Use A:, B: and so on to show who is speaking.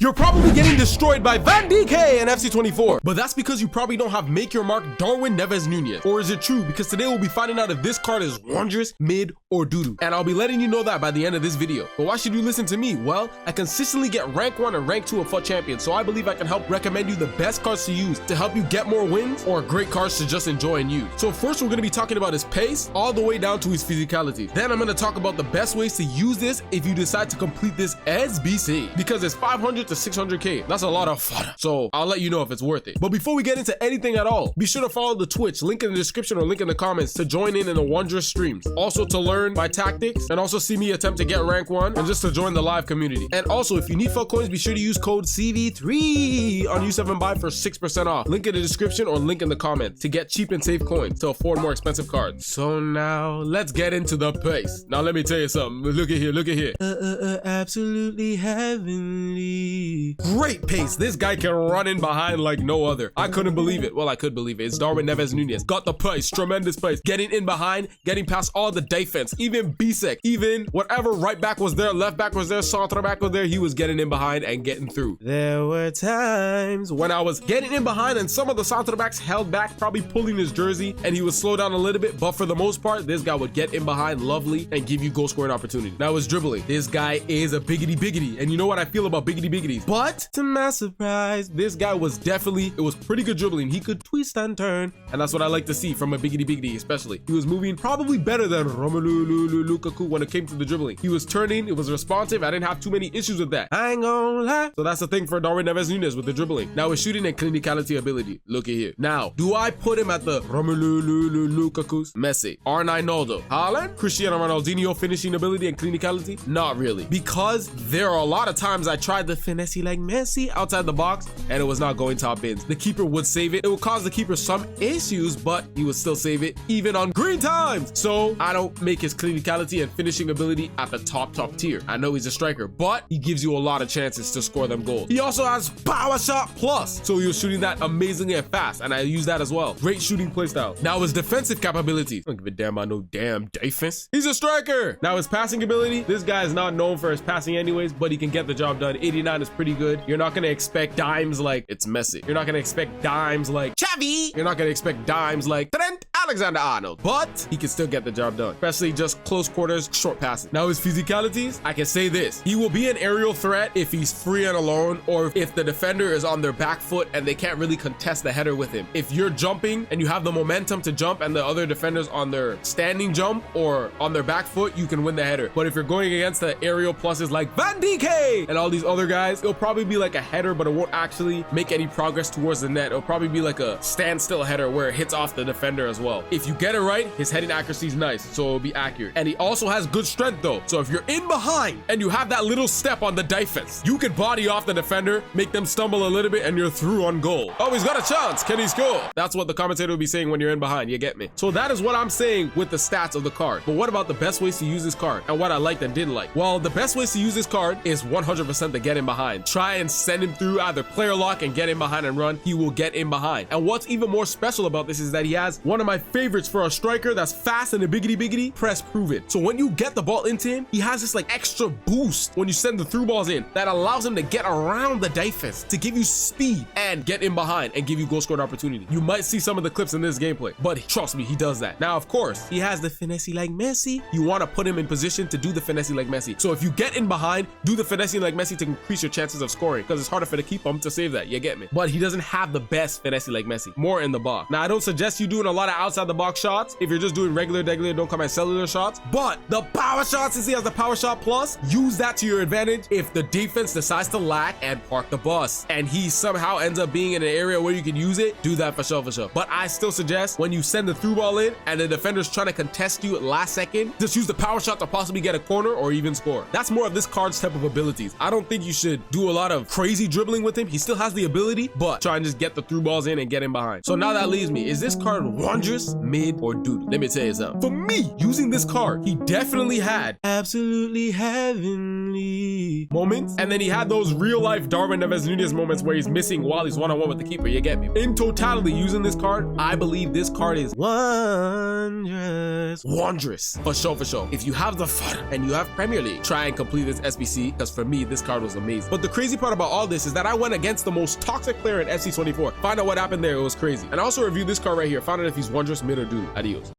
A: You're probably getting destroyed by Van Dijk and FC24, but that's because you probably don't have Make Your Mark Darwin Nunez. Or is it true? Because today we'll be finding out if this card is wondrous, mid, or doo-doo. And I'll be letting you know that by the end of this video. But why should you listen to me? Well, I consistently get rank 1 and rank 2 of FUT champions, so I believe I can help recommend you the best cards to use to help you get more wins or great cards to just enjoy and use. So first we're going to be talking about his pace all the way down to his physicality. Then I'm going to talk about the best ways to use this if you decide to complete this SBC, because it's 500 to 600k. That's a lot of fun. So I'll let you know if it's worth it. But before we get into anything at all, be sure to follow the Twitch, link in the description or link in the comments, to join in the wondrous streams. Also to learn my tactics and also see me attempt to get rank 1 and just to join the live community. And also if you need FUT coins, be sure to use code CV3 on U7Buy for 6% off. Link in the description or link in the comments to get cheap and safe coins to afford more expensive cards. So now let's get into the pace. Now let me tell you something. Look at here, look at here. Absolutely heavenly. Great pace. This guy can run in behind like no other. I couldn't believe it. Well, I could believe it. It's Darwin Nunez. Got the pace, tremendous pace. Getting in behind, getting past all the defense, even Bisek, even whatever right back was there, left back was there, centre back was there, he was getting in behind and getting through. There were times when I was getting in behind and some of the centre backs held back, probably pulling his jersey, and he would slow down a little bit, but for the most part, this guy would get in behind lovely and give you goal scoring opportunity. Now his dribbling. This guy is a biggity, and you know what I feel about biggities. But to my surprise, this guy was definitely, it was pretty good dribbling. He could twist and turn, and that's what I like to see from a biggity, especially. He was moving probably better than Romelu Lukaku when it came to the dribbling. He was turning, it was responsive. I didn't have too many issues with that. I ain't gonna lie. So that's the thing for Darwin Nunez with the dribbling. Now his shooting and clinicality ability. Look at here. Now, do I put him at the Romelu Lukaku's? Messi, R9 Naldo, Haaland, Cristiano Ronaldinho finishing ability and clinicality? Not really. Because there are a lot of times I tried the finesse like Messi outside the box and it was not going top bins. The keeper would save it. It would cause the keeper some issues, but he would still save it even on green times. So I don't make his clinicality and finishing ability at the top tier. I know he's a striker, but he gives you a lot of chances to score them goals. He also has power shot plus, so he was shooting that amazingly and fast, and I use that as well. Great shooting playstyle. Now his defensive capabilities. I don't give a damn about no damn defense. He's a striker. Now his passing ability. This guy is not known for his passing anyways, but he can get the job done. 89 is pretty good. You're not gonna expect dimes like it's Messi. You're not gonna expect dimes like Xavi. You're not gonna expect dimes like Trent Alexander-Arnold, but he can still get the job done, especially just close quarters, short passes. Now his physicalities, I can say this. He will be an aerial threat if he's free and alone, or if the defender is on their back foot and they can't really contest the header with him. If you're jumping and you have the momentum to jump and the other defenders on their standing jump or on their back foot, you can win the header. But if you're going against the aerial pluses like Van Dijk and all these other guys, it'll probably be like a header, but it won't actually make any progress towards the net. It'll probably be like a standstill header where it hits off the defender as well. If you get it right, his heading accuracy is nice, so it'll be accurate. And he also has good strength though. So if you're in behind and you have that little step on the defense, you can body off the defender, make them stumble a little bit, and you're through on goal. Oh, he's got a chance. Can he score? That's what the commentator will be saying when you're in behind. You get me? So that is what I'm saying with the stats of the card. But what about the best ways to use this card and what I liked and didn't like? Well, the best ways to use this card is 100% to get in behind. Try and send him through either player lock and get in behind and run. He will get in behind. And what's even more special about this is that he has one of my favorites for a striker that's fast and a biggity, press proven. So when you get the ball into him, he has this like extra boost when you send the through balls in that allows him to get around the defense, to give you speed and get in behind and give you goal scoring opportunity. You might see some of the clips in this gameplay, but trust me, he does that. Now, of course, he has the finesse like Messi. You want to put him in position to do the finesse like Messi. So if you get in behind, do the finesse like Messi to increase your chances of scoring, because it's harder for the keeper to save that. You get me? But he doesn't have the best finesse like Messi. More in the box. Now, I don't suggest you doing a lot of outside the box shots. If you're just doing regular, don't come at cellular shots. But the power shots, since he has the power shot plus, use that to your advantage if the defense decides to lack and park the bus and he somehow ends up being in an area where you can use it, do that for sure. But I still suggest when you send the through ball in and the defender's trying to contest you at last second, just use the power shot to possibly get a corner or even score. That's more of this card's type of abilities. I don't think you should do a lot of crazy dribbling with him. He still has the ability, but try and just get the through balls in and get in behind. So now that leaves me, is this card wondrous? wondrous, mid, or doo-doo. Let me tell you something. For me, using this card, he definitely had absolutely heavenly moments. And then he had those real life Darwin Nunez moments where he's missing while he's one-on-one with the keeper. You get me? In totality, using this card, I believe this card is wondrous. Wondrous. For sure, for sure. If you have the fun and you have Premier League, try and complete this SBC, because for me, this card was amazing. But the crazy part about all this is that I went against the most toxic player in FC24. Find out what happened there. It was crazy. And I also reviewed this card right here. Found out if he's wondrous, mid, or doo. Adios.